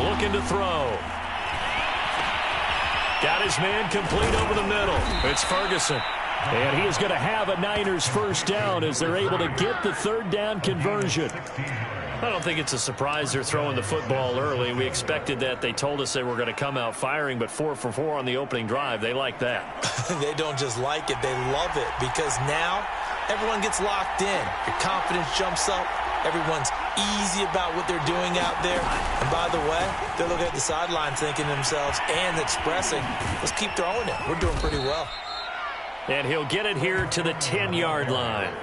Looking to throw. Got his man complete over the middle. It's Ferguson. And he is going to have a Niners first down as they're able to get the third down conversion. I don't think it's a surprise they're throwing the football early. We expected that. They told us they were going to come out firing, but 4 for 4 on the opening drive. They like that. They don't just like it, they love it, because now everyone gets locked in. Your confidence jumps up. Everyone's easy about what they're doing out there. And by the way, they're looking at the sideline thinking to themselves and expressing, let's keep throwing it. We're doing pretty well. And he'll get it here to the 10-yard line.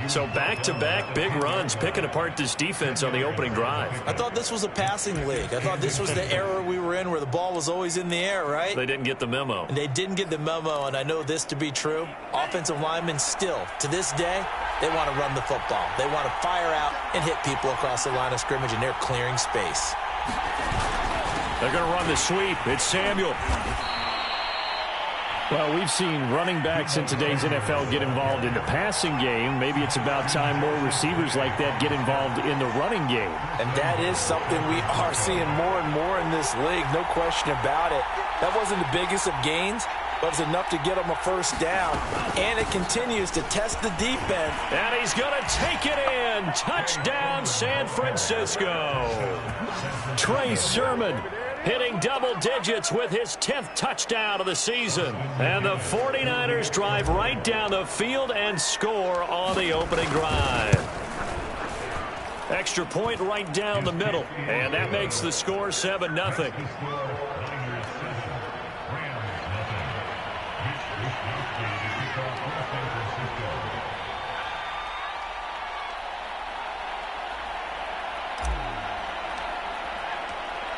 So back-to-back big runs, picking apart this defense on the opening drive. I thought this was a passing league. I thought this was the era we were in where the ball was always in the air, right? They didn't get the memo. And they didn't get the memo, and I know this to be true. Offensive linemen still, to this day, they want to run the football. They want to fire out and hit people across the line of scrimmage, and they're clearing space. They're going to run the sweep. It's Samuel. Well, we've seen running backs in today's NFL get involved in the passing game. Maybe it's about time more receivers like that get involved in the running game. And that is something we are seeing more and more in this league, no question about it. That wasn't the biggest of gains, but it was enough to get them a first down. And it continues to test the defense. And he's going to take it in. Touchdown, San Francisco. Trey Sermon hitting double digits with his 10th touchdown of the season. And the 49ers drive right down the field and score on the opening drive. Extra point right down the middle. And that makes the score 7-0.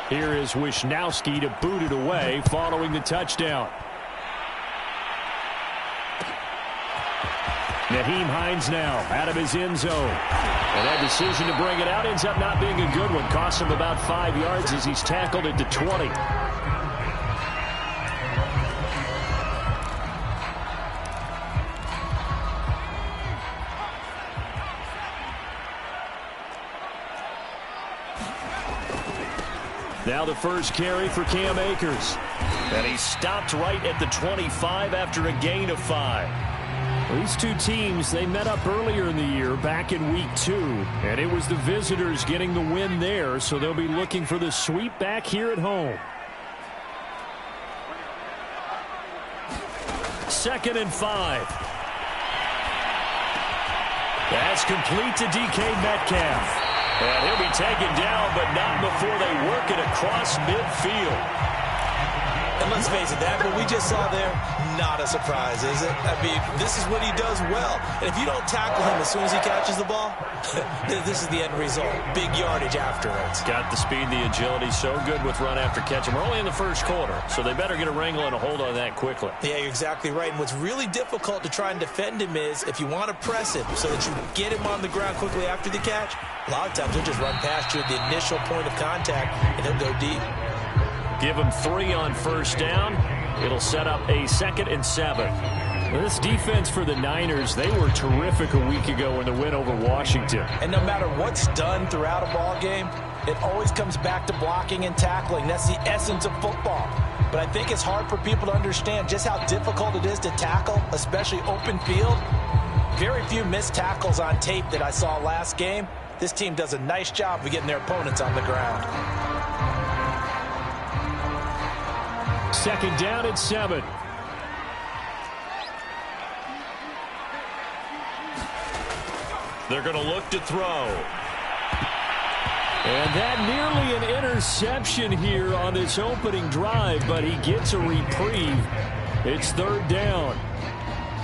Here is Wisnowski to boot it away following the touchdown. Nyheim Hines now out of his end zone. And that decision to bring it out ends up not being a good one. Cost him about 5 yards as he's tackled at the 20. Now the first carry for Cam Akers. And he stopped right at the 25 after a gain of 5. These two teams, they met up earlier in the year back in week 2. And it was the visitors getting the win there, so they'll be looking for the sweep back here at home. 2nd and 5. That's complete to DK Metcalf. And he'll be taken down, but not before they work it across midfield. And let's face it, that what we just saw there, not a surprise, is it? I mean, this is what he does well. And if you don't tackle him as soon as he catches the ball, this is the end result. Big yardage afterwards. Got the speed, the agility, so good with run after catch. And we're only in the first quarter, so they better get a wrangle and a hold on that quickly. Yeah, you're exactly right. And what's really difficult to try and defend him is if you want to press him so that you get him on the ground quickly after the catch, a lot of times he'll just run past you at the initial point of contact, and he'll go deep. Give him 3 on first down. It'll set up a 2nd and 7. Well, this defense for the Niners, they were terrific a week ago in the win over Washington. And no matter what's done throughout a ball game, it always comes back to blocking and tackling. That's the essence of football. But I think it's hard for people to understand just how difficult it is to tackle, especially open field. Very few missed tackles on tape that I saw last game. This team does a nice job of getting their opponents on the ground. 2nd down and 7. They're going to look to throw. And that nearly an interception here on this opening drive, but he gets a reprieve. It's 3rd down.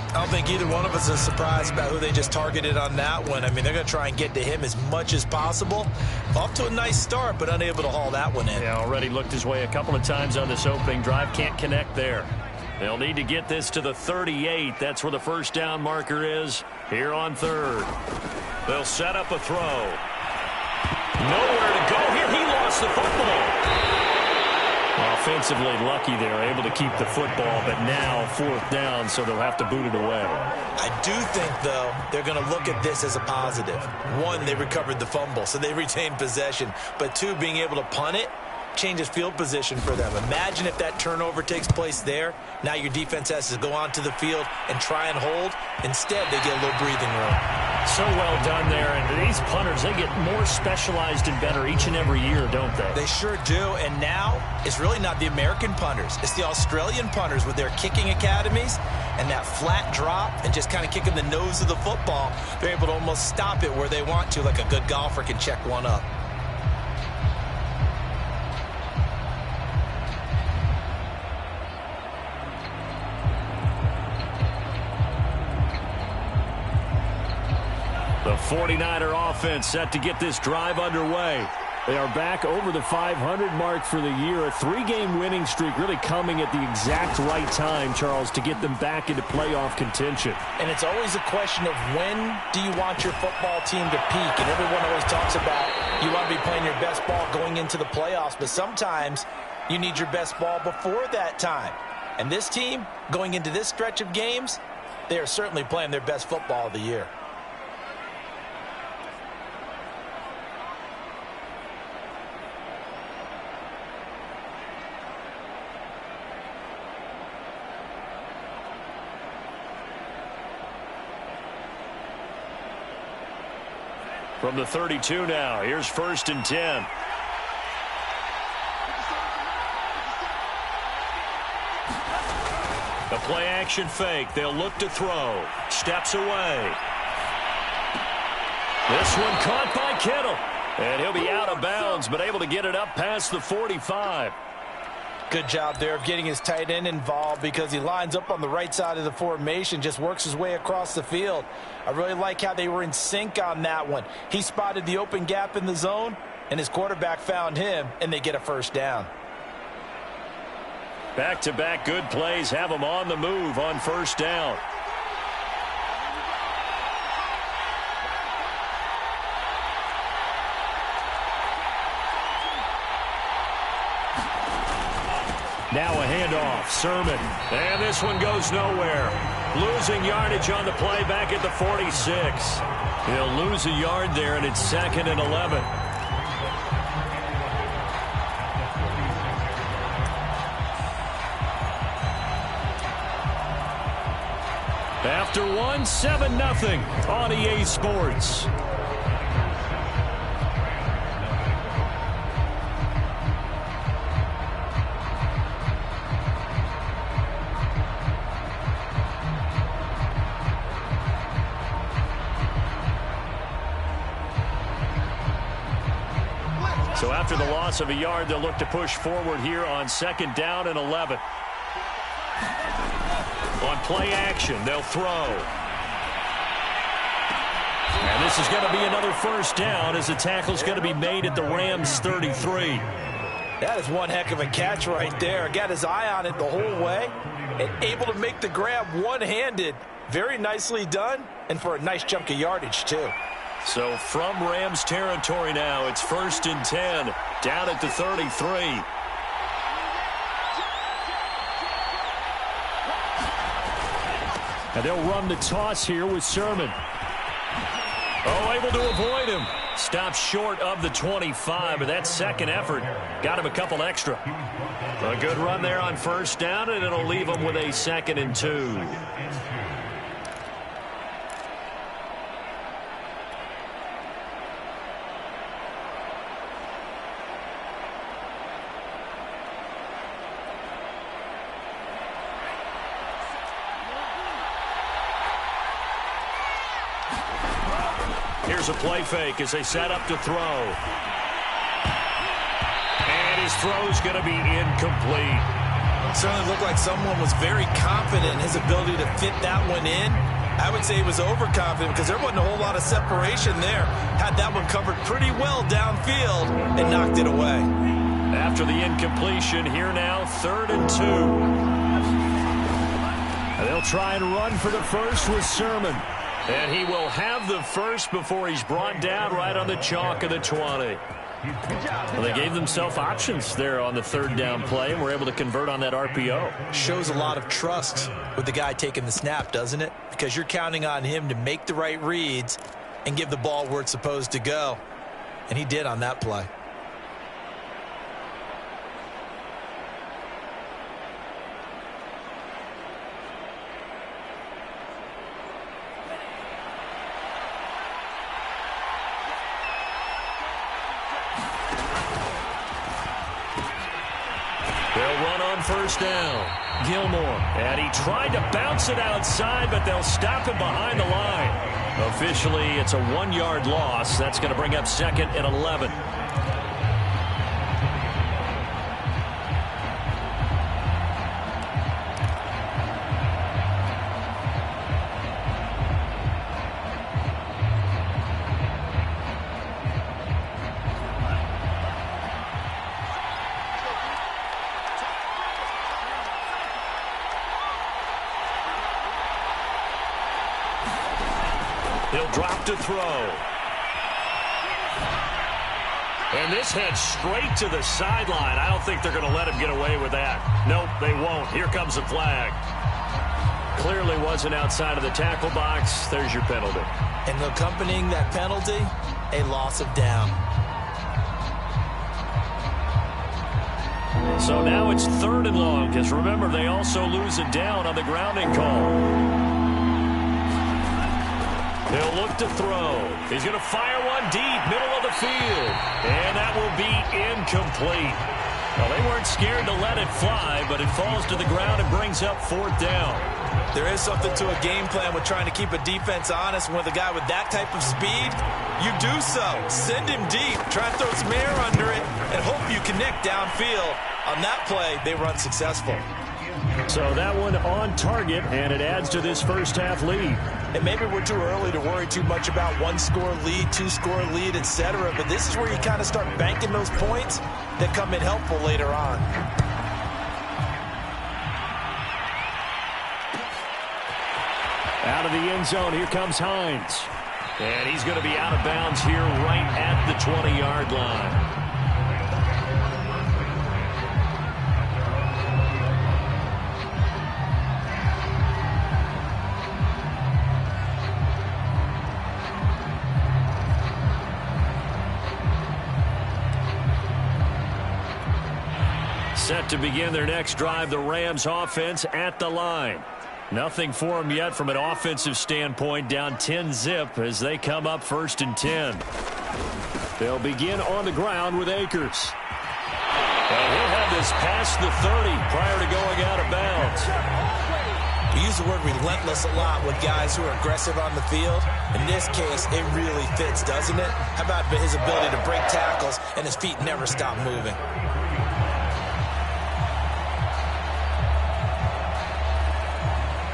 I don't think either one of us is surprised about who they just targeted on that one. I mean, they're going to try and get to him as much as possible. Off to a nice start, but unable to haul that one in. Yeah, already looked his way a couple of times on this opening drive. Can't connect there. They'll need to get this to the 38. That's where the first down marker is here on 3rd. They'll set up a throw. Nowhere to go here. He lost the football. Offensively lucky they're able to keep the football, but now 4th down, so they'll have to boot it away. I do think, though, they're going to look at this as a positive. 1, they recovered the fumble, so they retained possession. But 2, being able to punt it changes field position for them. Imagine if that turnover takes place there. Now your defense has to go onto the field and try and hold. Instead, they get a little breathing room. So well done there. And these punters, they get more specialized and better each and every year, don't they? They sure do. And now it's really not the American punters. It's the Australian punters with their kicking academies and that flat drop and just kind of kicking the nose of the football. They're able to almost stop it where they want to, like a good golfer can check one up. The 49er offense set to get this drive underway. They are back over the 500 mark for the year. A 3-game winning streak really coming at the exact right time, Charles, to get them back into playoff contention. And it's always a question of when do you want your football team to peak? And everyone always talks about you want to be playing your best ball going into the playoffs, but sometimes you need your best ball before that time. And this team, going into this stretch of games, they are certainly playing their best football of the year. From the 32 now, here's 1st and 10. The play action fake. They'll look to throw. Steps away. This one caught by Kittle. And he'll be out of bounds, but able to get it up past the 45. Good job there of getting his tight end involved because he lines up on the right side of the formation, just works his way across the field. I really like how they were in sync on that one. He spotted the open gap in the zone, and his quarterback found him, and they get a 1st down. Back-to-back good plays have them on the move on 1st down. Now a handoff. Sermon. And this one goes nowhere. Losing yardage on the play back at the 46. He'll lose a yard there, and it's 2nd and 11. After 1, 7-0 on EA Sports. So after the loss of a yard, they'll look to push forward here on 2nd down and 11. On play action, they'll throw. And this is going to be another 1st down as the tackle's going to be made at the Rams' 33. That is one heck of a catch right there. Got his eye on it the whole way and able to make the grab one-handed. Very nicely done, and for a nice chunk of yardage, too. So from Rams territory now, it's 1st and 10, down at the 33. And they'll run the toss here with Sermon. Oh, able to avoid him. Stops short of the 25, but that 2nd effort got him a couple extra. A good run there on 1st down, and it'll leave him with a 2nd and 2. Here's a play fake as they set up to throw. And his throw's going to be incomplete. It certainly looked like someone was very confident in his ability to fit that one in. I would say he was overconfident because there wasn't a whole lot of separation there. Had that one covered pretty well downfield and knocked it away. After the incompletion, here now, 3rd and 2. And they'll try and run for the 1st with Sermon. And he will have the 1st before he's brought down right on the chalk of the 20. Well, they gave themselves options there on the third down play and were able to convert on that RPO. Shows a lot of trust with the guy taking the snap, doesn't it? Because you're counting on him to make the right reads and give the ball where it's supposed to go. And he did on that play. They'll run on first down. Gilmore. And he tried to bounce it outside, but they'll stop him behind the line. Officially, it's a 1-yard loss. That's going to bring up 2nd and 11. He'll drop to throw. And this heads straight to the sideline. I don't think they're going to let him get away with that. Nope, they won't. Here comes the flag. Clearly wasn't outside of the tackle box. There's your penalty. And accompanying that penalty, a loss of down. So now it's 3rd and long, because remember, they also lose a down on the grounding call. He'll look to throw. He's going to fire one deep, middle of the field. And that will be incomplete. Well, they weren't scared to let it fly, but it falls to the ground and brings up 4th down. There is something to a game plan with trying to keep a defense honest. With a guy with that type of speed, you do so. Send him deep. Try and throw some air under it and hope you connect downfield. On that play, they were unsuccessful. So that one on target, and it adds to this first half lead. And maybe we're too early to worry too much about 1-score lead, 2-score lead, etc. But this is where you kind of start banking those points that come in helpful later on. Out of the end zone, here comes Hines. And he's going to be out of bounds here right at the 20-yard line. Set to begin their next drive, the Rams offense at the line. Nothing for them yet from an offensive standpoint, down 10-zip as they come up 1st and 10. They'll begin on the ground with Akers. And he'll have this past the 30 prior to going out of bounds. We use the word relentless a lot with guys who are aggressive on the field. In this case, it really fits, doesn't it? How about his ability to break tackles and his feet never stop moving?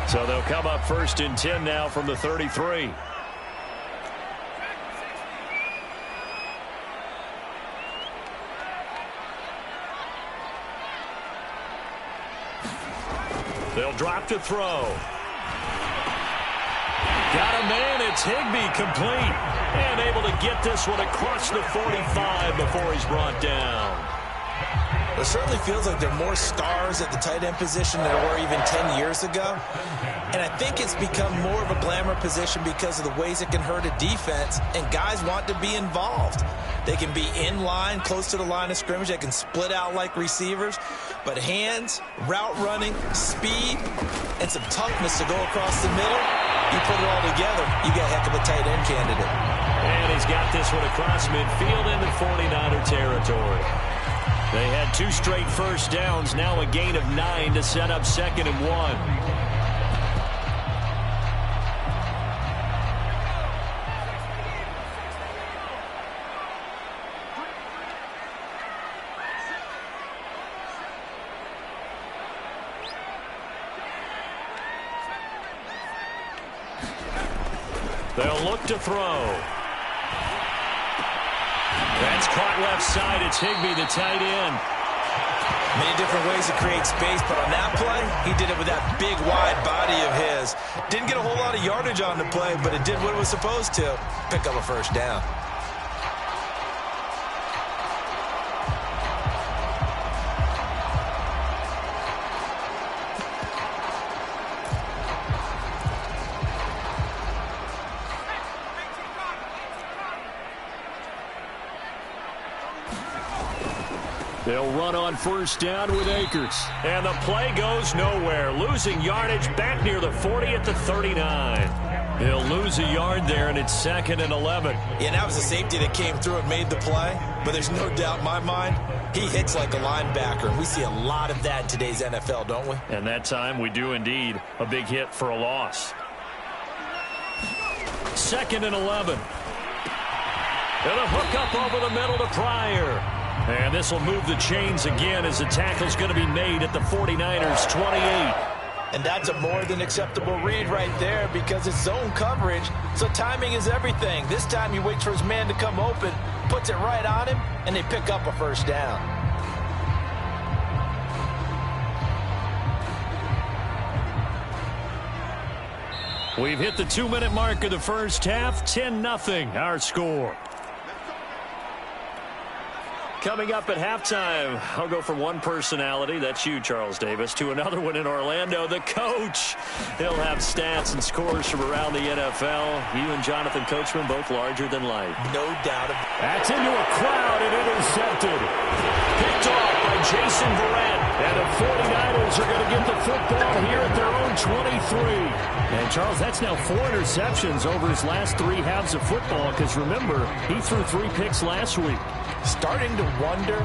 So they'll come up 1st and 10 now from the 33. They'll drop to throw. Got a man, it's Higbee, complete. And able to get this one across the 45 before he's brought down. It certainly feels like there are more stars at the tight end position than there were even 10 years ago. And I think it's become more of a glamour position because of the ways it can hurt a defense, and guys want to be involved. They can be in line, close to the line of scrimmage. They can split out like receivers. But hands, route running, speed, and some toughness to go across the middle, you put it all together, you get a heck of a tight end candidate. And he's got this one across midfield into 49er territory. They had 2 straight first downs, now a gain of 9 to set up 2nd and 1. They'll look to throw. That's caught left side. It's Higbee, the tight end. Many different ways to create space, but on that play, he did it with that big, wide body of his. Didn't get a whole lot of yardage on the play, but it did what it was supposed to. Pick up a first down. They'll run on first down with Akers. And the play goes nowhere. Losing yardage back near the 40 at the 39. They'll lose a yard there, and it's 2nd and 11. Yeah, that was a safety that came through and made the play. But there's no doubt in my mind, he hits like a linebacker. And we see a lot of that in today's NFL, don't we? And that time we do indeed. A big hit for a loss. 2nd and 11. And a hook up over the middle to Pryor. And this will move the chains again as the tackle's going to be made at the 49ers 28. And that's a more than acceptable read right there because it's zone coverage, so timing is everything. This time he waits for his man to come open, puts it right on him, and they pick up a first down. We've hit the 2-minute mark of the first half. 10-0 our score. Coming up at halftime, I'll go from one personality, that's you, Charles Davis, to another one in Orlando, the coach. He'll have stats and scores from around the NFL. You and Jonathan Coachman, both larger than life. No doubt about it. That's into a crowd and intercepted. Picked off by Jason Verrett. And the 49ers are going to get the football here at their own 23. And, Charles, that's now 4 interceptions over his last 3 halves of football because, remember, he threw 3 picks last week. Starting to wonder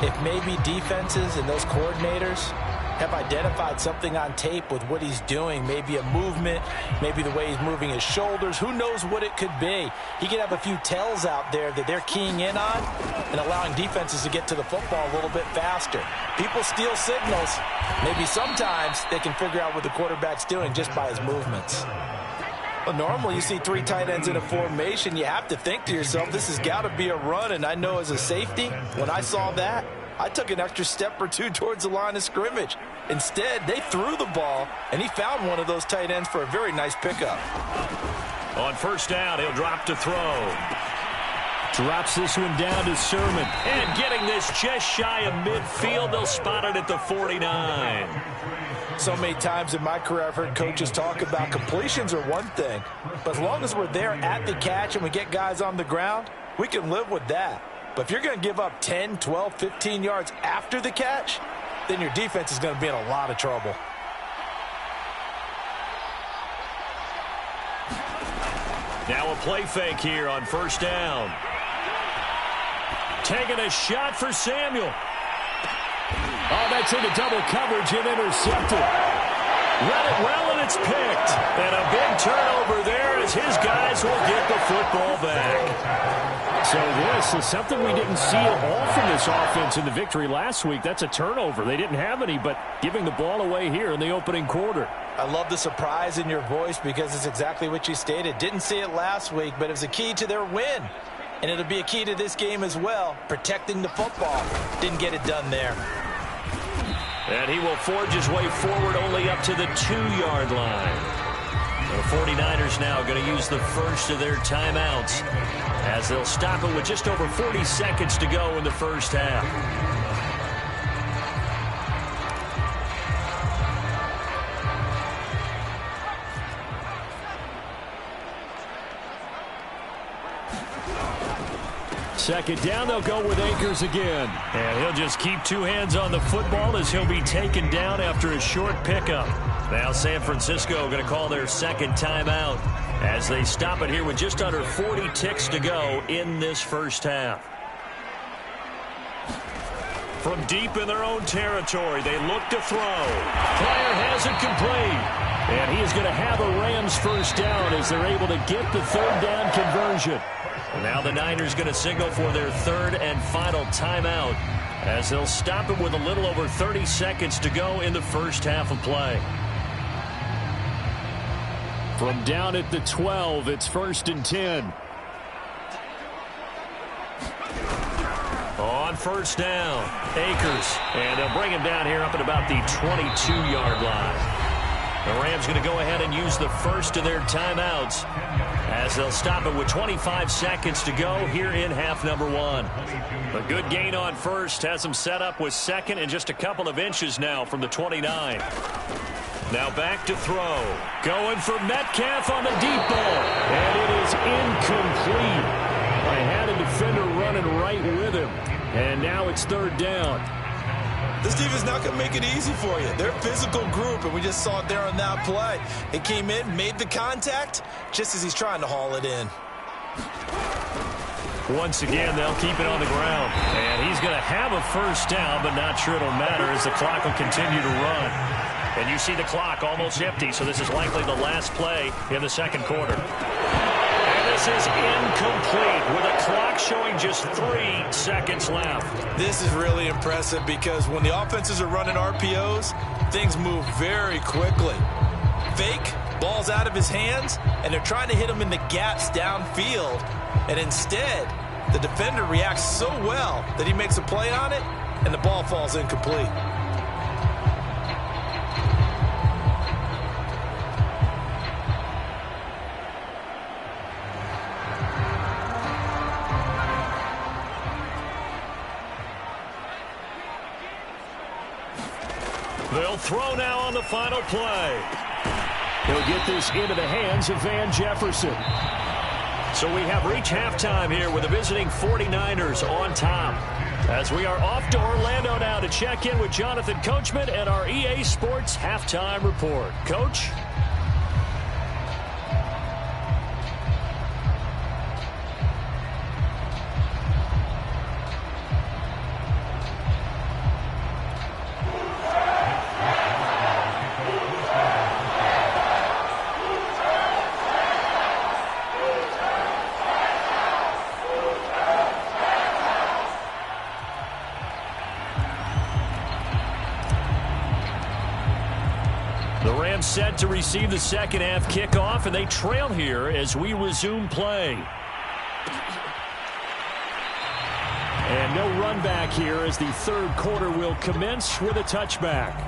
if maybe defenses and those coordinators have identified something on tape with what he's doing. Maybe a movement, maybe the way he's moving his shoulders. Who knows what it could be? He could have a few tells out there that they're keying in on and allowing defenses to get to the football a little bit faster. People steal signals. Maybe sometimes they can figure out what the quarterback's doing just by his movements. Well, normally you see 3 tight ends in a formation. You have to think to yourself, this has got to be a run. And I know as a safety, when I saw that, I took an extra step or 2 towards the line of scrimmage. Instead, they threw the ball, and he found one of those tight ends for a very nice pickup. On first down, he'll drop to throw. Drops this one down to Sermon. And getting this just shy of midfield, they'll spot it at the 49. So many times in my career I've heard coaches talk about completions are one thing, but as long as we're there at the catch and we get guys on the ground, we can live with that. But if you're going to give up 10, 12, 15 yards after the catch, then your defense is going to be in a lot of trouble. Now a play fake here on first down. Taking a shot for Samuel. Oh, that's into double coverage and intercepted. Read it well, and it's picked. And a big turnover there as his guys will get the football back. So this is something we didn't see at all from this offense in the victory last week. That's a turnover. They didn't have any, but giving the ball away here in the opening quarter. I love the surprise in your voice because it's exactly what you stated. Didn't see it last week, but it was a key to their win. And it'll be a key to this game as well, protecting the football. Didn't get it done there. And he will forge his way forward only up to the 2-yard line. The 49ers now going to use the first of their timeouts as they'll stop it with just over 40 seconds to go in the first half. Second down, they'll go with Akers again. And he'll just keep 2 hands on the football as he'll be taken down after a short pickup. Now San Francisco going to call their second timeout as they stop it here with just under 40 ticks to go in this first half. From deep in their own territory, they look to throw. Pryor has it complete. And he is going to have a Rams first down as they're able to get the 3rd down conversion. Now the Niners going to signal for their 3rd and final timeout as they'll stop it with a little over 30 seconds to go in the first half of play. From down at the 12, it's 1st and 10. On first down, Akers. And they'll bring him down here up at about the 22-yard line. The Rams going to go ahead and use the first of their timeouts as they'll stop it with 25 seconds to go here in half number 1. A good gain on first has them set up with 2nd and just a couple of inches now from the 29. Now back to throw. Going for Metcalf on the deep ball. And it is incomplete. I had a defender running right with him. And now it's third down. This defense is not going to make it easy for you. They're a physical group, and we just saw it there on that play. It came in, made the contact, just as he's trying to haul it in. Once again, they'll keep it on the ground. And he's going to have a first down, but not sure it'll matter as the clock will continue to run. And you see the clock almost empty, so this is likely the last play in the second quarter. And this is incomplete with a clock showing just 3 seconds left. This is really impressive because when the offenses are running RPOs, things move very quickly. Fake, ball's out of his hands, and they're trying to hit him in the gaps downfield. And instead, the defender reacts so well that he makes a play on it, and the ball falls incomplete. They'll throw now on the final play. He'll get this into the hands of Van Jefferson. So we have reached halftime here with the visiting 49ers on top. As we are off to Orlando now to check in with Jonathan Coachman and our EA Sports Halftime Report. Coach? Set to receive the second half kickoff, and they trail here as we resume play. And no run back here as the third quarter will commence with a touchback.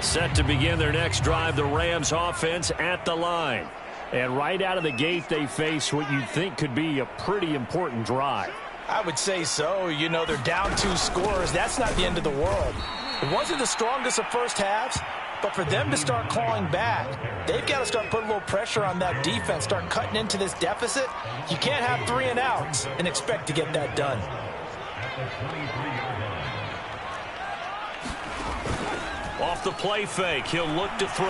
Set to begin their next drive, the Rams offense at the line. And right out of the gate, they face what you'd think could be a pretty important drive. I would say so. You know, they're down 2 scores. That's not the end of the world. It wasn't the strongest of first halves, but for them to start clawing back, they've got to start putting a little pressure on that defense, start cutting into this deficit. You can't have 3 and outs and expect to get that done. Off the play fake, he'll look to throw.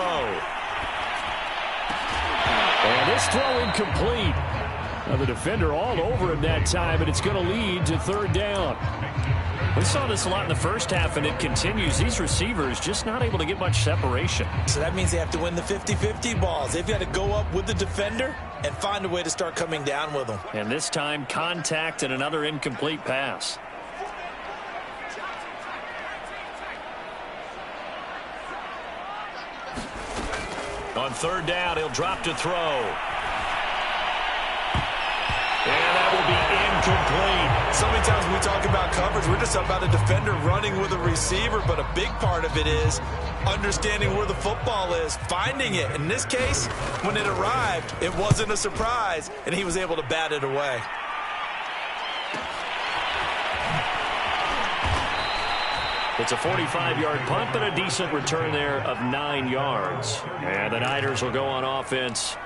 And this throw incomplete. Now the defender all over him that time, and it's going to lead to third down. We saw this a lot in the first half, and it continues. These receivers just not able to get much separation. So that means they have to win the 50-50 balls. They've got to go up with the defender and find a way to start coming down with them. And this time, contact and another incomplete pass. On third down, he'll drop to throw. And that will be incomplete. So many times when we talk about coverage, we're just about a defender running with a receiver, but a big part of it is understanding where the football is, finding it. In this case, when it arrived, it wasn't a surprise, and he was able to bat it away. It's a 45-yard punt, but a decent return there of 9 yards. And the Niners will go on offense,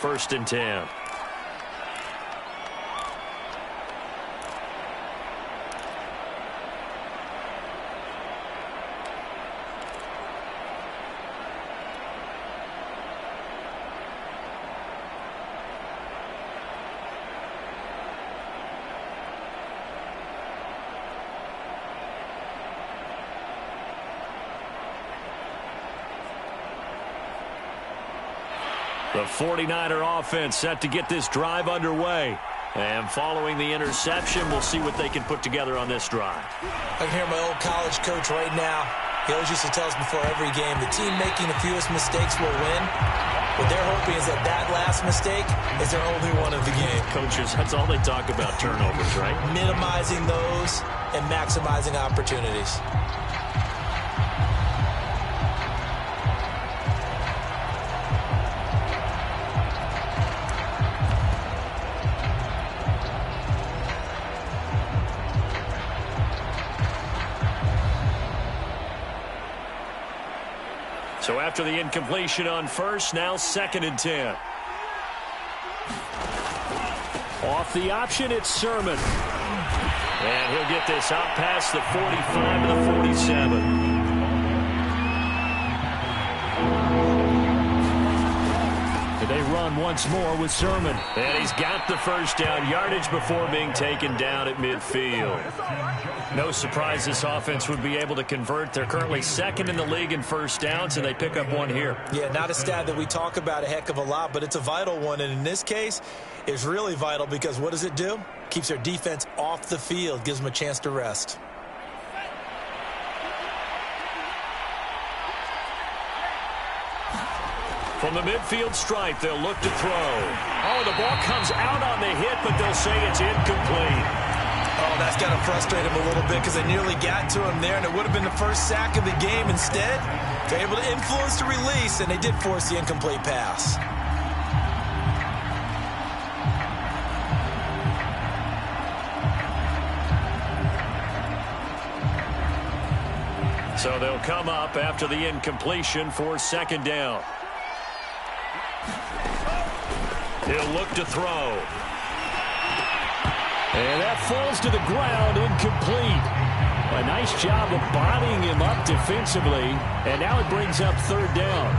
1st and 10. The 49er offense set to get this drive underway. And following the interception, we'll see what they can put together on this drive. I can hear my old college coach right now. He always used to tell us before every game, the team making the fewest mistakes will win. What they're hoping is that that last mistake is their only one of the game. Coaches, that's all they talk about, turnovers, right? Minimizing those and maximizing opportunities. So after the incompletion on first, now 2nd and 10. Off the option, it's Sermon. And he'll get this out past the 45 to the 47. They run once more with Sermon. And he's got the first down, yardage before being taken down at midfield. No surprise this offense would be able to convert. They're currently 2nd in the league in first downs, and they pick up one here. Yeah, not a stat that we talk about a heck of a lot, but it's a vital one. And in this case, it's really vital because what does it do? Keeps their defense off the field, gives them a chance to rest. From the midfield stripe, they'll look to throw. Oh, the ball comes out on the hit, but they'll say it's incomplete. Oh, that's got to frustrate him a little bit because they nearly got to him there, and it would have been the first sack of the game. Instead, they're able to influence the release, and they did force the incomplete pass. So they'll come up after the incompletion for 2nd down. He'll look to throw. And that falls to the ground, incomplete. A nice job of bodying him up defensively, and now it brings up 3rd down.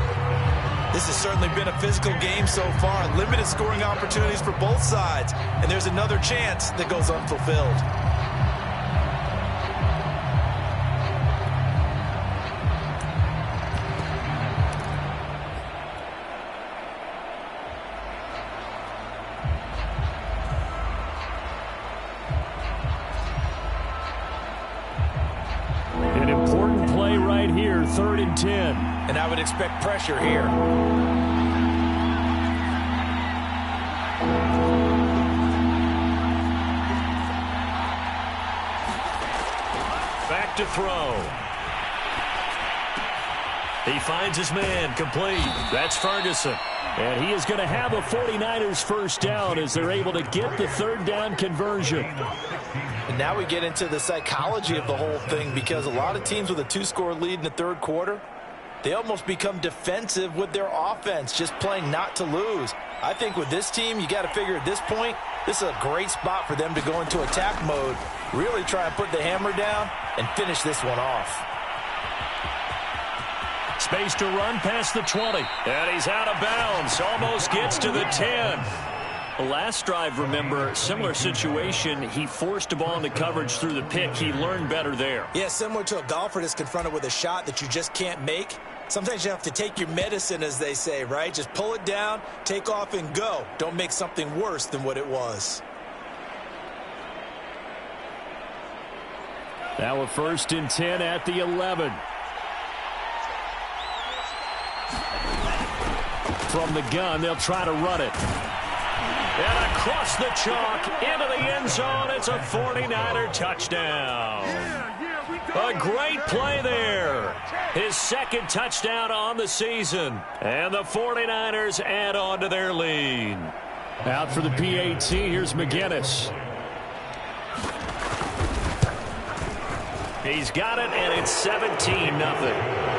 This has certainly been a physical game so far. Limited scoring opportunities for both sides, and there's another chance that goes unfulfilled. An important play right here, 3rd and 10. And I would expect pressure here. Back to throw. He finds his man, complete. That's Ferguson. And he is going to have a 49ers first down as they're able to get the 3rd down conversion. And now we get into the psychology of the whole thing because a lot of teams with a 2-score lead in the 3rd quarter, they almost become defensive with their offense, just playing not to lose. I think with this team, you got to figure at this point, this is a great spot for them to go into attack mode, really try and put the hammer down and finish this one off. Space to run past the 20. And he's out of bounds. Almost gets to the 10. The last drive, remember, similar situation. He forced a ball into coverage through the pick. He learned better there. Yeah, similar to a golfer that's confronted with a shot that you just can't make. Sometimes you have to take your medicine, as they say, right? Just pull it down, take off, and go. Don't make something worse than what it was. Now a 1st and 10 at the 11. From the gun, they'll try to run it. And across the chalk, into the end zone, it's a 49er touchdown. A great play there. His 2nd touchdown on the season. And the 49ers add on to their lead. Out for the PAT, here's McGinnis. He's got it, and it's 17-0.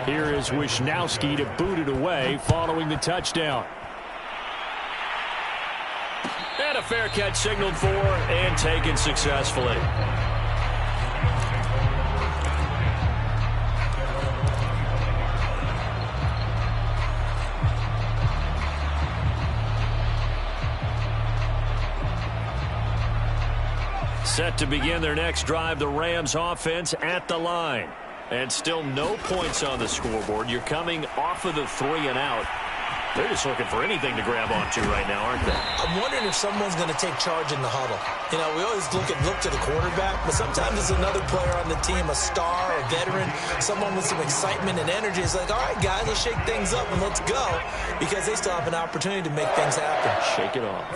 Here is Wisnowski to boot it away following the touchdown. And a fair catch signaled for and taken successfully. Set to begin their next drive, the Rams offense at the line. And still no points on the scoreboard. You're coming off of the 3 and out. They're just looking for anything to grab onto right now, aren't they? I'm wondering if someone's going to take charge in the huddle. You know, we always look to the quarterback, but sometimes it's another player on the team, a star, a veteran, someone with some excitement and energy. It's like, all right, guys, let's shake things up and let's go, because they still have an opportunity to make things happen. Shake it off.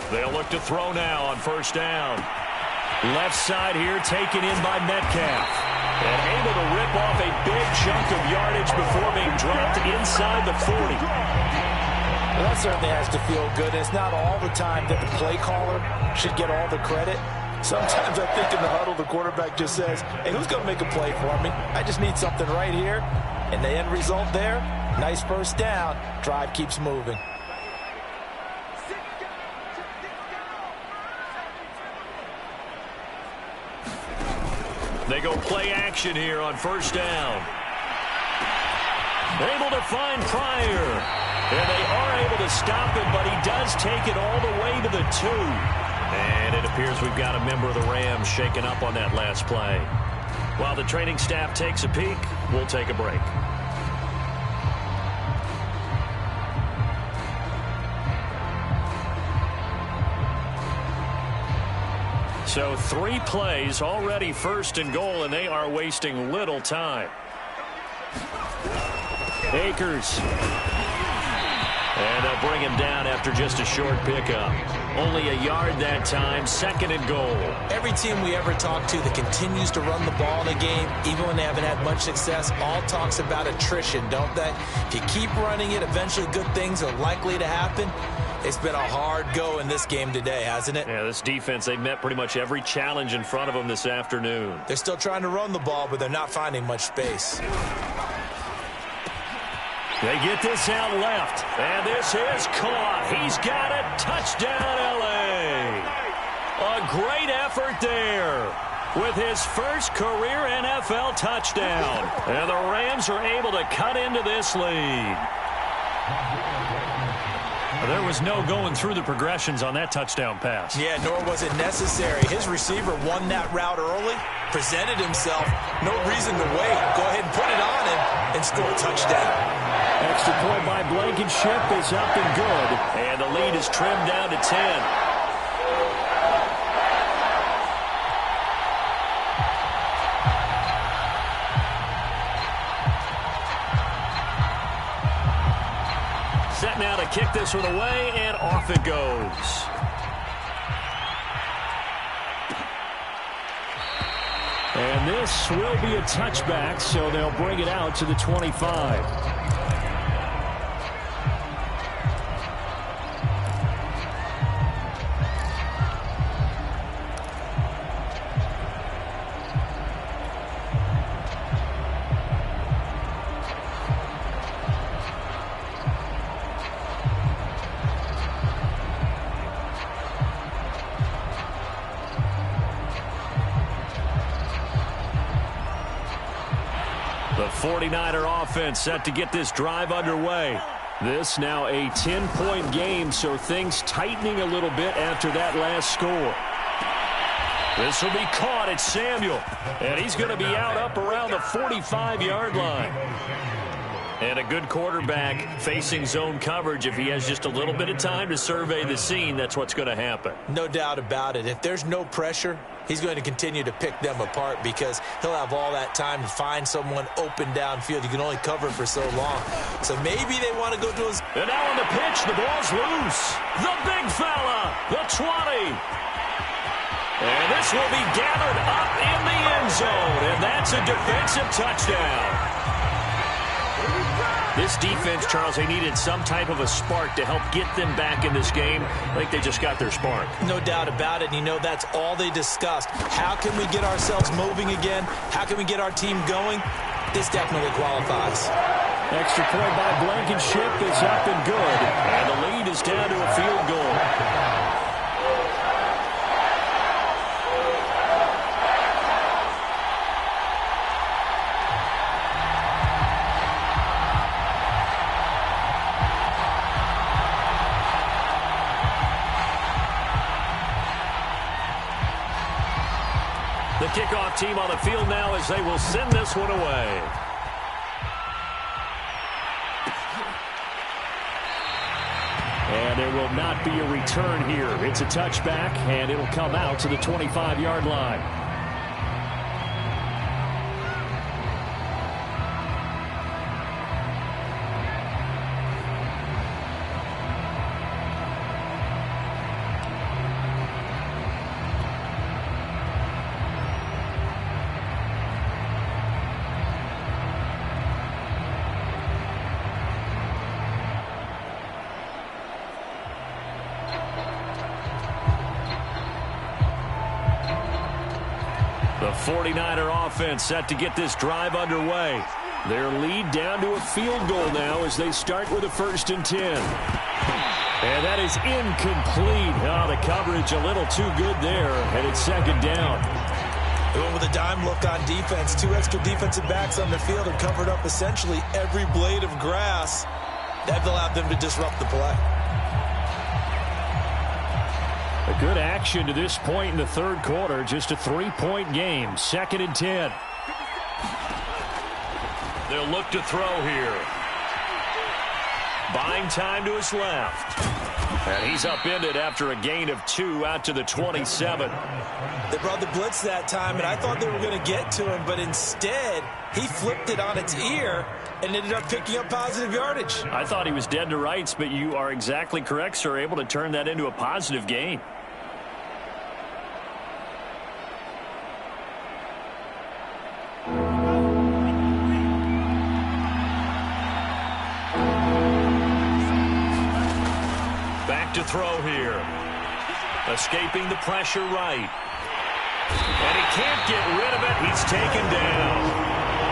They'll look to throw now on first down. Left side here taken in by Metcalf. And able to rip off a big chunk of yardage before being dropped inside the 40. Well, that certainly has to feel good. It's not all the time that the play caller should get all the credit. Sometimes I think in the huddle the quarterback just says, hey, who's going to make a play for me? I just need something right here. And the end result there, nice first down. Drive keeps moving. They go play action here on first down. Able to find Pryor. And they are able to stop him, but he does take it all the way to the 2. And it appears we've got a member of the Rams shaken up on that last play. While the training staff takes a peek, we'll take a break. So 3 plays, already first and goal, and they are wasting little time. Akers. And they'll bring him down after just a short pickup. Only a yard that time, second and goal. Every team we ever talk to that continues to run the ball in a game, even when they haven't had much success, all talks about attrition, don't they? If you keep running it, eventually good things are likely to happen. It's been a hard go in this game today, hasn't it? Yeah, this defense, they've met pretty much every challenge in front of them this afternoon. They're still trying to run the ball, but they're not finding much space. They get this out left, and this is caught. He's got it. Touchdown, L.A. A great effort there with his first career NFL touchdown. And the Rams are able to cut into this lead. There was no going through the progressions on that touchdown pass. Yeah, nor was it necessary. His receiver won that route early, presented himself. No reason to wait. Go ahead and put it on him and score a touchdown. Extra point by Blankenship is up and good. And the lead is trimmed down to 10. Set now to kick this one away, and off it goes. And this will be a touchback, so they'll bring it out to the 25. The 49er offense set to get this drive underway. This now a 10-point game, so things tightening a little bit after that last score. This will be caught. It's Samuel, and he's going to be out up around the 45-yard line. And a good quarterback facing zone coverage. If he has just a little bit of time to survey the scene, that's what's going to happen. No doubt about it. If there's no pressure, he's going to continue to pick them apart because he'll have all that time to find someone open downfield. You can only cover for so long. So maybe they want to go to his... And now on the pitch, the ball's loose. The big fella, the 20. And this will be gathered up in the end zone, and that's a defensive touchdown. This defense, Charles, they needed some type of a spark to help get them back in this game. I think they just got their spark. No doubt about it. And you know, that's all they discussed. How can we get ourselves moving again? How can we get our team going? This definitely qualifies. Extra point by Blankenship is up and good. And the lead is down to a field goal. kickoff team on the field now as they will send this one away. And there will not be a return here. It's a touchback, and it'll come out to the 25-yard line. The 49er offense set to get this drive underway. Their lead down to a field goal now as they start with a 1st and 10. And that is incomplete. Oh, the coverage a little too good there, and it's 2nd down. They went with a dime look on defense. 2 extra defensive backs on the field and covered up essentially every blade of grass. That allowed them to disrupt the play. A good action to this point in the 3rd quarter. Just a 3-point game. 2nd and 10. They'll look to throw here. Buying time to his left. And he's upended after a gain of 2 out to the 27. They brought the blitz that time, and I thought they were going to get to him, but instead he flipped it on its ear and ended up picking up positive yardage. I thought he was dead to rights, but you are exactly correct, sir. Able to turn that into a positive gain. Back to throw here. Escaping the pressure right. And he can't get rid of it. He's taken down.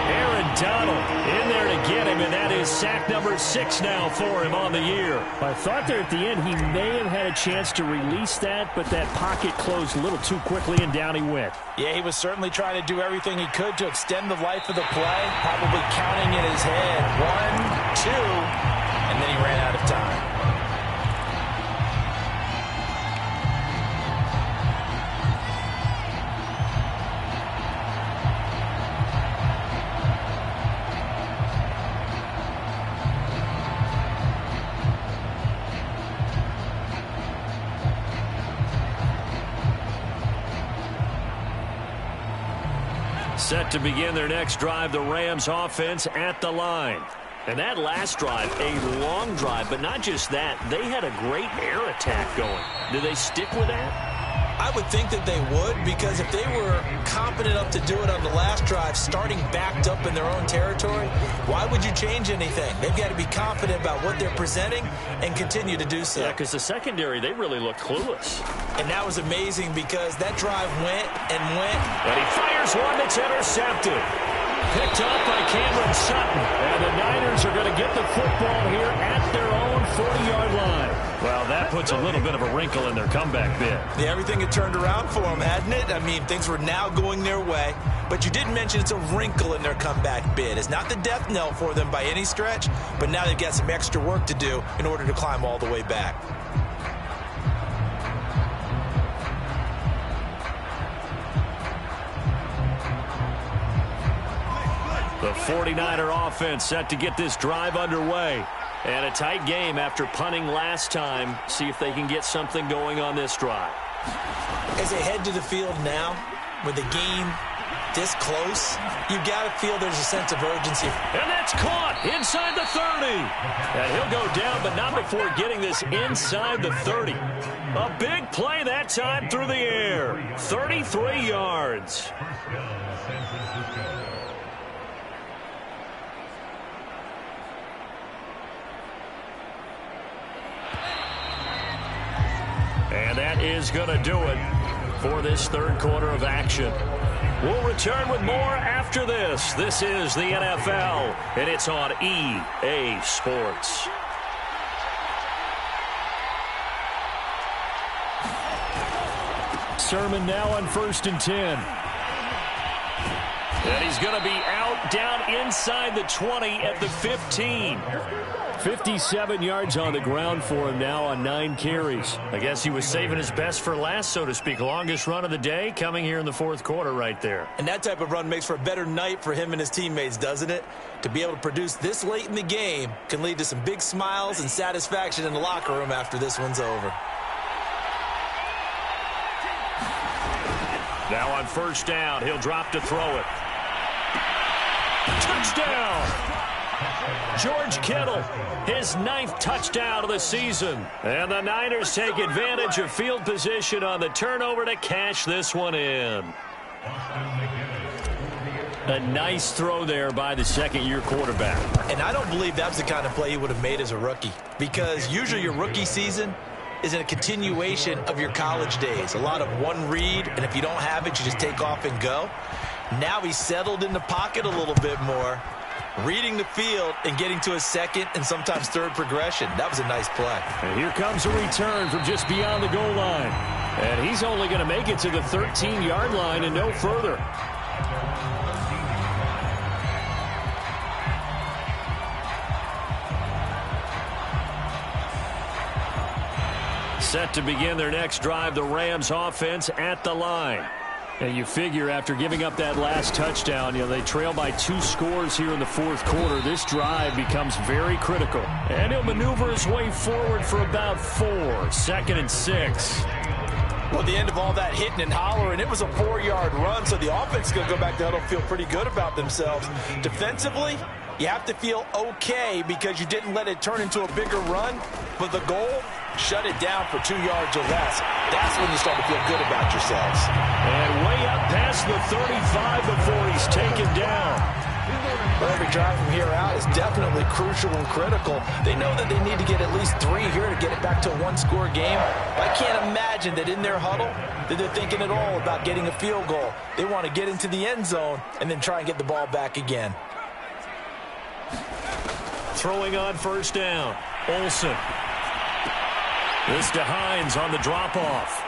Aaron Donald in there to get him, and that is sack number 6 now for him on the year. I thought there at the end he may have had a chance to release that, but that pocket closed a little too quickly, and down he went. Yeah, he was certainly trying to do everything he could to extend the life of the play, probably counting in his head 1, 2, and then he ran out of time. Set to begin their next drive, the Rams offense at the line. And that last drive, a long drive, but not just that. They had a great air attack going. Do they stick with that? I would think that they would, because if they were competent enough to do it on the last drive, starting backed up in their own territory, why would you change anything? They've got to be confident about what they're presenting and continue to do so. Yeah, because the secondary, they really looked clueless. And that was amazing because that drive went and went. And he fires one that's intercepted. Picked up by Cameron Sutton. And the Niners are going to get the football here at their own 40-yard line. Well, that puts a little bit of a wrinkle in their comeback bid. Yeah, everything had turned around for them, hadn't it? I mean, things were now going their way. But you did mention it's a wrinkle in their comeback bid. It's not the death knell for them by any stretch, but now they've got some extra work to do in order to climb all the way back. The 49er offense set to get this drive underway. And a tight game after punting last time. See if they can get something going on this drive. As they head to the field now, with the game this close, you've got to feel there's a sense of urgency. And that's caught inside the 30. And he'll go down, but not before getting this inside the 30. A big play that time through the air. 33 yards. And that is going to do it for this 3rd quarter of action. We'll return with more after this. This is the NFL, and it's on EA Sports. Sermon now on 1st and 10. And he's going to be out down inside the 20 at the 15. 57 yards on the ground for him now on 9 carries. I guess he was saving his best for last, so to speak. Longest run of the day coming here in the fourth quarter right there. And that type of run makes for a better night for him and his teammates, doesn't it? To be able to produce this late in the game can lead to some big smiles and satisfaction in the locker room after this one's over. Now on first down, he'll drop to throw it. Touchdown! George Kittle, his 9th touchdown of the season. And the Niners take advantage of field position on the turnover to cash this one in. A nice throw there by the second-year quarterback. And I don't believe that's the kind of play he would have made as a rookie, because usually your rookie season is in a continuation of your college days. A lot of one read, and if you don't have it, you just take off and go. Now he's settled in the pocket a little bit more, reading the field and getting to a second and sometimes third progression. That was a nice play. And here comes a return from just beyond the goal line. And he's only going to make it to the 13-yard line and no further. Set to begin their next drive, the Rams offense at the line. And you figure after giving up that last touchdown, they trail by 2 scores here in the fourth quarter. This drive becomes very critical. And he'll maneuver his way forward for about 4. 2nd and 6. Well, at the end of all that hitting and hollering, it was a 4-yard run, so the offense is going to go back to huddle, feel pretty good about themselves. Defensively, you have to feel okay because you didn't let it turn into a bigger run, but the goal, shut it down for 2 yards or less. That's when you start to feel good about yourselves. And way up past the 35 before he's taken down. Well, every drive from here out is definitely crucial and critical. They know that they need to get at least 3 here to get it back to a 1-score game. I can't imagine that in their huddle that they're thinking at all about getting a field goal. They want to get into the end zone and then try and get the ball back again. Throwing on first down, Olsen. This to Hines on the drop-off.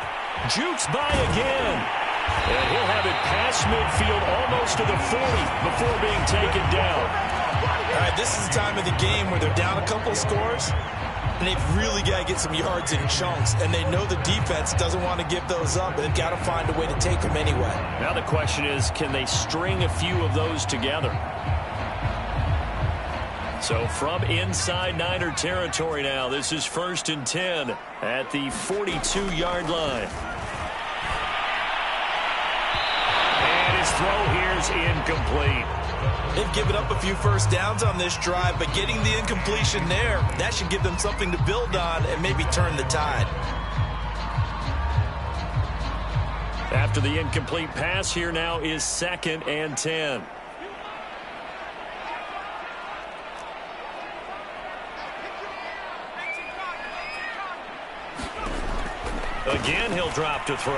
Jukes by again. And he'll have it past midfield almost to the 40 before being taken down. All right, this is the time of the game where they're down a couple of scores, and they've really got to get some yards in chunks, and they know the defense doesn't want to give those up, but they've got to find a way to take them anyway. Now the question is, can they string a few of those together? So from inside Niner territory now, this is 1st and 10 at the 42-yard line. And his throw here's incomplete. They've given up a few first downs on this drive, but getting the incompletion there, that should give them something to build on and maybe turn the tide. After the incomplete pass, here now is 2nd and 10. Again, he'll drop to throw.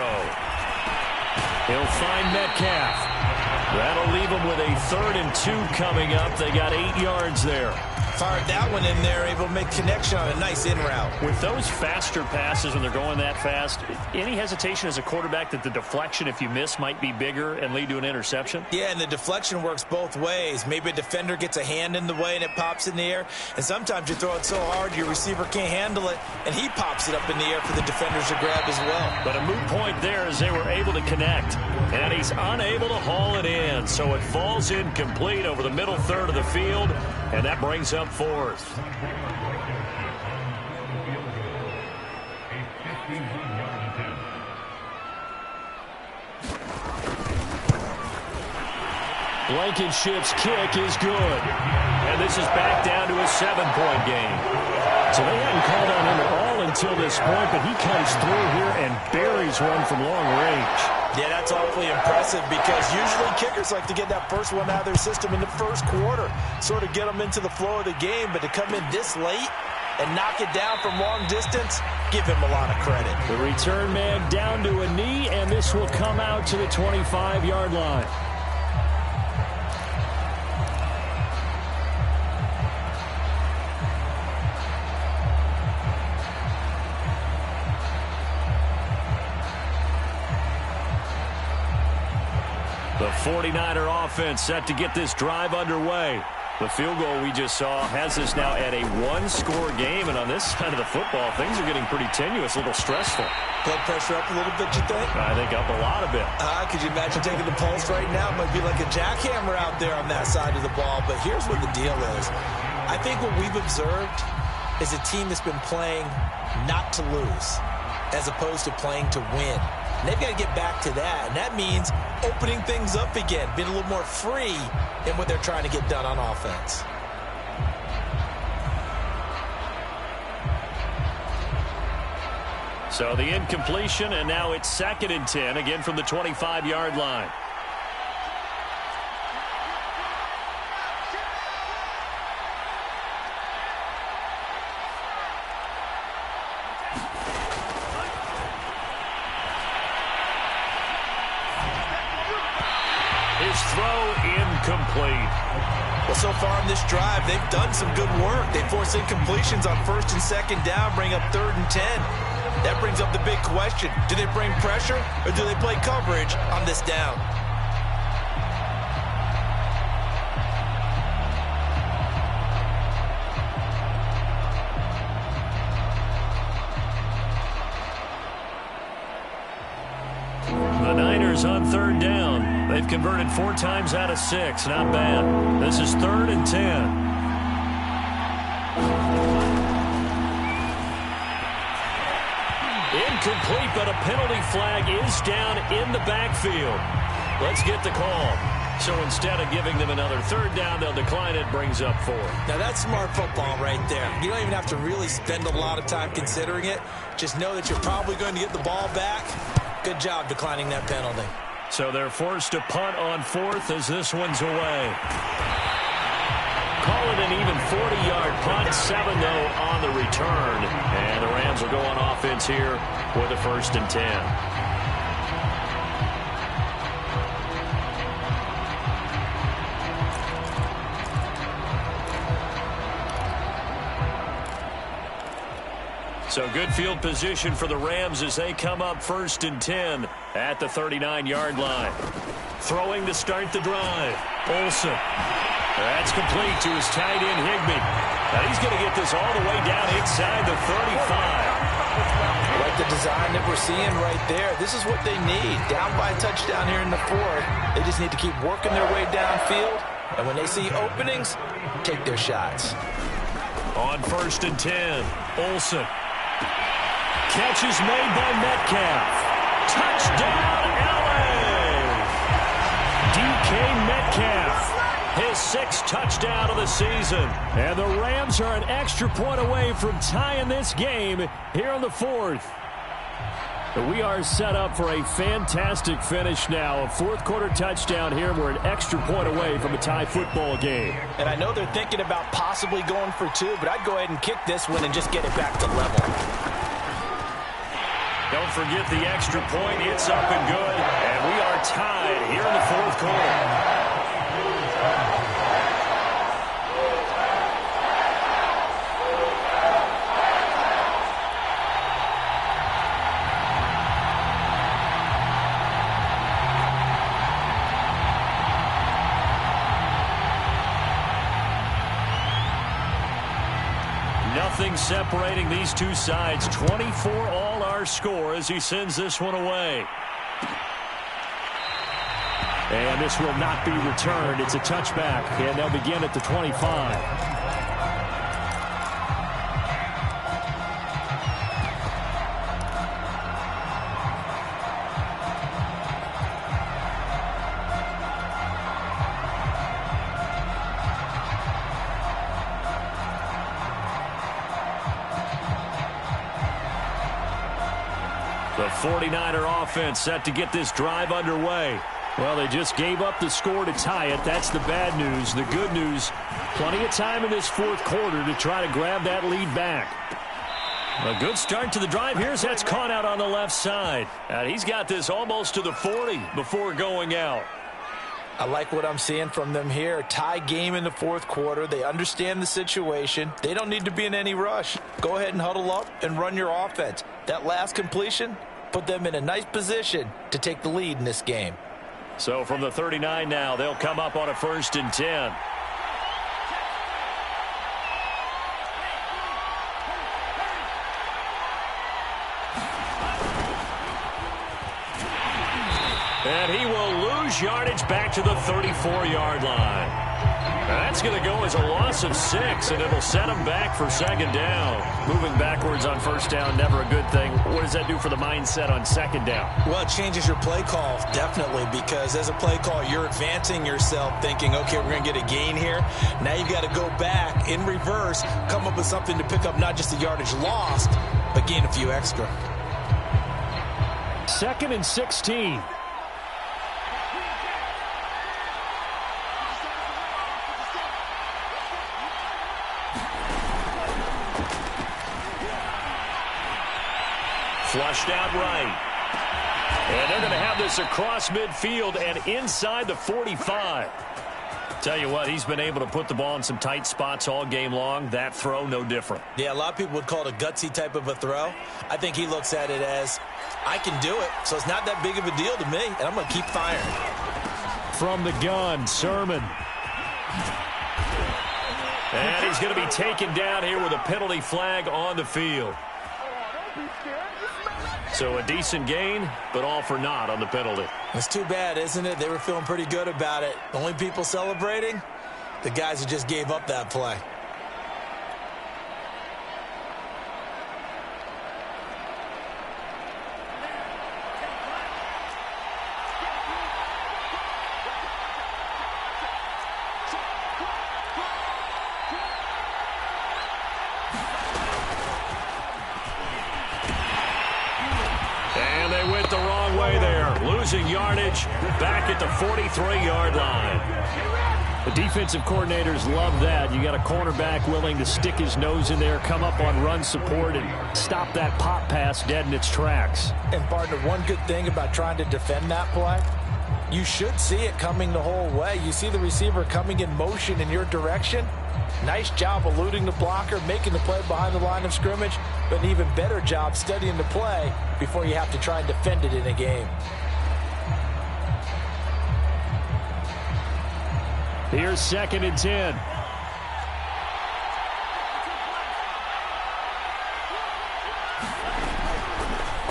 He'll find Metcalf. That'll leave him with a 3rd and 2 coming up. They got 8 yards there. Fired that one in there, able to make connection on a nice in route. With those faster passes when they're going that fast, any hesitation as a quarterback that the deflection, if you miss, might be bigger and lead to an interception? Yeah, and the deflection works both ways. Maybe a defender gets a hand in the way and it pops in the air. And sometimes you throw it so hard your receiver can't handle it, and he pops it up in the air for the defenders to grab as well. But a moot point there as they were able to connect. And he's unable to haul it in, so it falls incomplete over the middle third of the field, and that brings up 4th. Blankenship's kick is good. And this is back down to a 7-point game. So they hadn't called on him at all until this point, but he comes through here and buries one from long range. Yeah, that's awfully impressive because usually kickers like to get that first one out of their system in the first quarter, sort of get them into the flow of the game, but to come in this late and knock it down from long distance, give him a lot of credit. The return man down to a knee, and this will come out to the 25-yard line. The The 49er offense set to get this drive underway. The field goal we just saw has us now at a one-score game, and on this side of the football, things are getting pretty tenuous, a little stressful. Blood pressure up a little bit, you think? I think up a lot of it. Could you imagine taking the pulse right now? It might be like a jackhammer out there on that side of the ball, but here's what the deal is. I think what we've observed is a team that's been playing not to lose as opposed to playing to win. And they've got to get back to that, and that means opening things up again, being a little more free in what they're trying to get done on offense. So the incompletion, and now it's 2nd and 10, again from the 25-yard line. His throw incomplete. Well, so far in this drive, they've done some good work. They force incompletions on 1st and 2nd down, bring up 3rd and 10. That brings up the big question. Do they bring pressure or do they play coverage on this down? The Niners on 3rd down. They've converted 4 times out of 6. Not bad. This is 3rd and 10. Incomplete, but a penalty flag is down in the backfield. Let's get the call. So instead of giving them another 3rd down, they'll decline it, brings up 4. Now that's smart football right there. You don't even have to really spend a lot of time considering it. Just know that you're probably going to get the ball back. Good job declining that penalty. So they're forced to punt on 4th as this one's away. Call it an even 40-yard punt, 7 though on the return. And the Rams will go on offense here with a 1st and 10. So good field position for the Rams as they come up 1st and 10 at the 39-yard line. Throwing to start the drive. Olsen. That's complete to his tight end, Higbee. Now he's going to get this all the way down inside the 35. I like the design that we're seeing right there. This is what they need. Down by a touchdown here in the 4th. They just need to keep working their way downfield. And when they see openings, take their shots. On 1st and 10, Olsen. Catch is made by Metcalf. Touchdown, LA! DK Metcalf, his 6th touchdown of the season. And the Rams are an extra point away from tying this game here in the 4th. We are set up for a fantastic finish now. A 4th quarter touchdown here. We're an extra point away from a tie football game. And I know they're thinking about possibly going for 2, but I'd go ahead and kick this one and just get it back to level. Don't forget the extra point. It's up and good. And we are tied here in the 4th quarter. Nothing separating these two sides. 24 all our score as he sends this one away. And this will not be returned. It's a touchback, and they'll begin at the 25. The 49er offense set to get this drive underway. Well, they just gave up the score to tie it. That's the bad news. The good news, plenty of time in this 4th quarter to try to grab that lead back. A good start to the drive. Here's that's caught out on the left side. And he's got this almost to the 40 before going out. I like what I'm seeing from them here. Tie game in the 4th quarter. They understand the situation. They don't need to be in any rush. Go ahead and huddle up and run your offense. That last completion put them in a nice position to take the lead in this game. So from the 39 now, they'll come up on a 1st and 10. And he will lose yardage back to the 34-yard line. That's going to go as a loss of 6, and it'll set him back for 2nd down. Moving backwards on 1st down, never a good thing. What does that do for the mindset on 2nd down? Well, it changes your play call, definitely, because as a play call, you're advancing yourself thinking, okay, we're going to get a gain here. Now you've got to go back in reverse, come up with something to pick up not just the yardage lost, but gain a few extra. 2nd and 16. Flushed out right. And they're going to have this across midfield and inside the 45. Tell you what, he's been able to put the ball in some tight spots all game long. That throw, no different. Yeah, a lot of people would call it a gutsy type of a throw. I think he looks at it as, I can do it, so it's not that big of a deal to me, and I'm going to keep firing. From the gun, Sermon. And he's going to be taken down here with a penalty flag on the field. So a decent gain, but all for naught on the penalty. It's too bad, isn't it? They were feeling pretty good about it. The only people celebrating, the guys who just gave up that play. Losing yardage back at the 43-yard line. The defensive coordinators love that. You got a cornerback willing to stick his nose in there, come up on run support, and stop that pop pass dead in its tracks. And, partner, one good thing about trying to defend that play, you should see it coming the whole way. You see the receiver coming in motion in your direction. Nice job eluding the blocker, making the play behind the line of scrimmage, but an even better job studying the play before you have to try and defend it in a game. Here's 2nd and 10.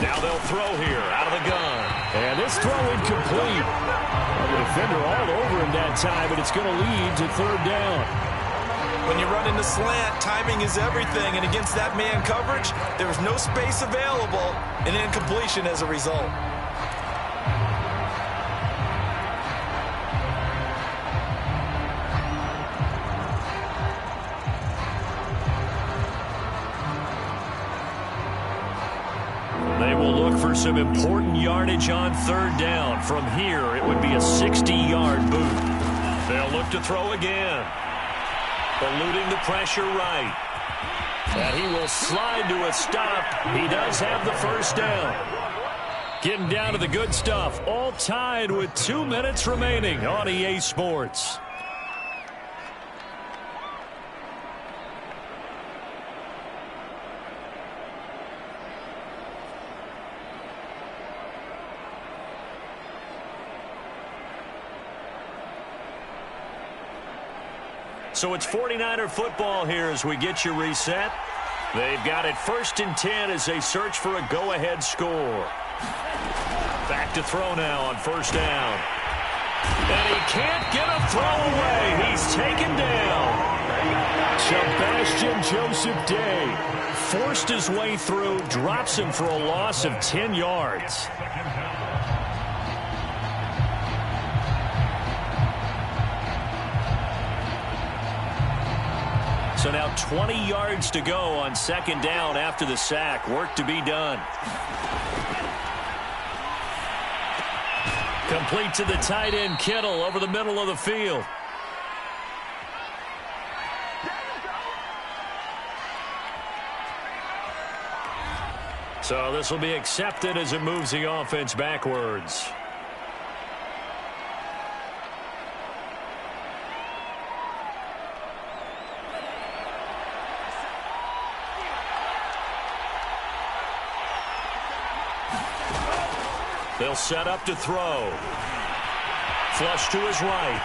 Now they'll throw here out of the gun. And this throw incomplete. The defender all over him that time, but it's going to lead to 3rd down. When you run in the slant, timing is everything, and against that man coverage, there was no space available, and incompletion as a result. They will look for some important yardage on 3rd down. From here, it would be a 60-yard boot. They'll look to throw again. Eluding the pressure right. And he will slide to a stop. He does have the 1st down. Getting down to the good stuff. All tied with 2 minutes remaining on EA Sports. So it's 49er football here as we get you reset. They've got it 1st and 10 as they search for a go-ahead score. Back to throw now on 1st down. And he can't get a throw away. He's taken down. Sebastian Joseph Day forced his way through, drops him for a loss of 10 yards. So now 20 yards to go on 2nd down after the sack. Work to be done. Complete to the tight end, Kittle, over the middle of the field. So this will be accepted as it moves the offense backwards. They'll set up to throw. flush to his right.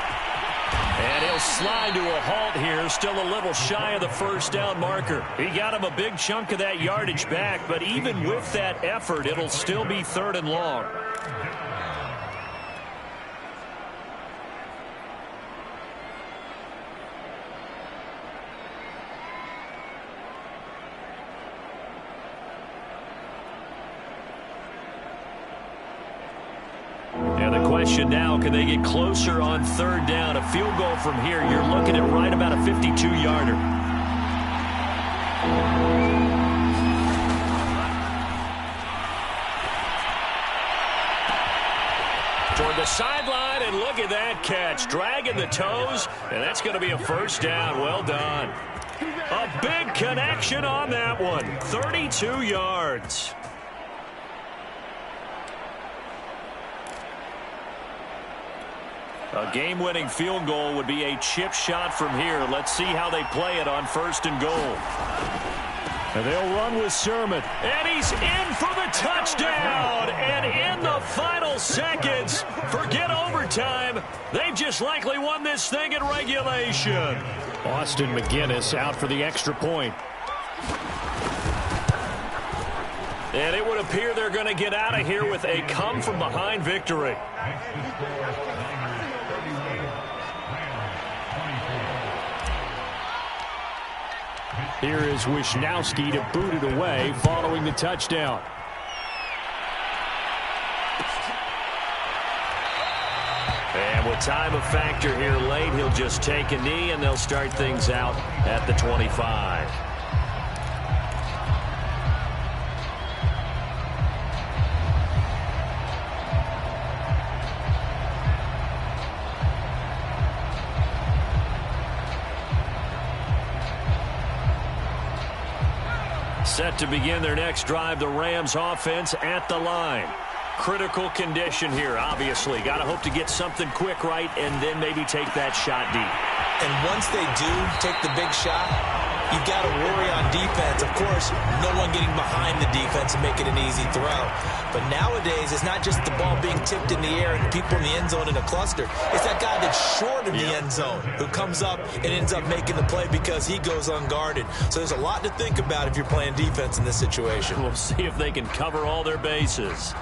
And he'll slide to a halt here, still a little shy of the first down marker. He got him a big chunk of that yardage back, but even with that effort, it'll still be 3rd and long. Question now, can they get closer on 3rd down? A field goal from here, you're looking at right about a 52-yarder. Toward the sideline, and look at that catch. Dragging the toes, and that's going to be a 1st down. Well done. A big connection on that one. 32 yards. A game-winning field goal would be a chip shot from here. Let's see how they play it on 1st and goal. And they'll run with Sermon. And he's in for the touchdown. And in the final seconds, forget overtime. They've just likely won this thing in regulation. Austin McGinnis out for the extra point. And it would appear they're going to get out of here with a come-from-behind victory. Here is Wisnowski to boot it away following the touchdown. And with time a factor here late, he'll just take a knee and they'll start things out at the 25. Set to begin their next drive, the Rams offense at the line. Critical condition here, obviously. Got to hope to get something quick right and then maybe take that shot deep. And once they do take the big shot, you've got to worry on defense. Of course, no one getting behind the defense and making an easy throw. But nowadays, it's not just the ball being tipped in the air and people in the end zone in a cluster. It's that guy that's short of the end zone who comes up and ends up making the play because he goes unguarded. So there's a lot to think about if you're playing defense in this situation. We'll see if they can cover all their bases.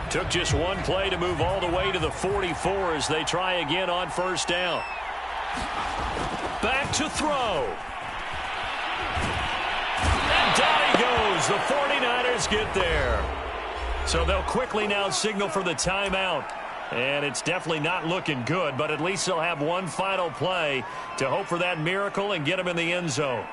Took just one play to move all the way to the 44 as they try again on 1st down. Back to throw. And down he goes. The 49ers get there. So they'll quickly now signal for the timeout. And it's definitely not looking good, but at least they'll have one final play to hope for that miracle and get them in the end zone.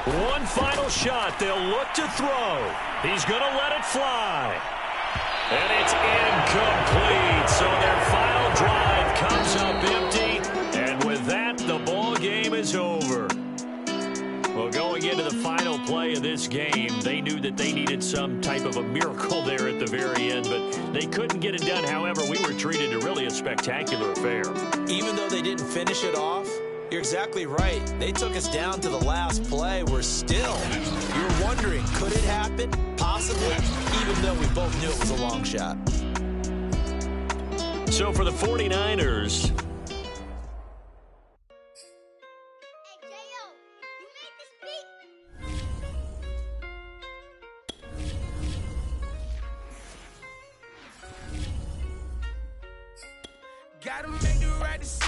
One final shot. They'll look to throw. He's going to let it fly. And it's incomplete. So their final drive comes up empty. And with that, the ball game is over. Well, going into the final play of this game, they knew that they needed some type of a miracle there at the very end, but they couldn't get it done. However, we were treated to really a spectacular affair. Even though they didn't finish it off, you're exactly right. They took us down to the last play. We're still, you're wondering, could it happen? Possibly, even though we both knew it was a long shot. So for the 49ers, gotta make the right decision.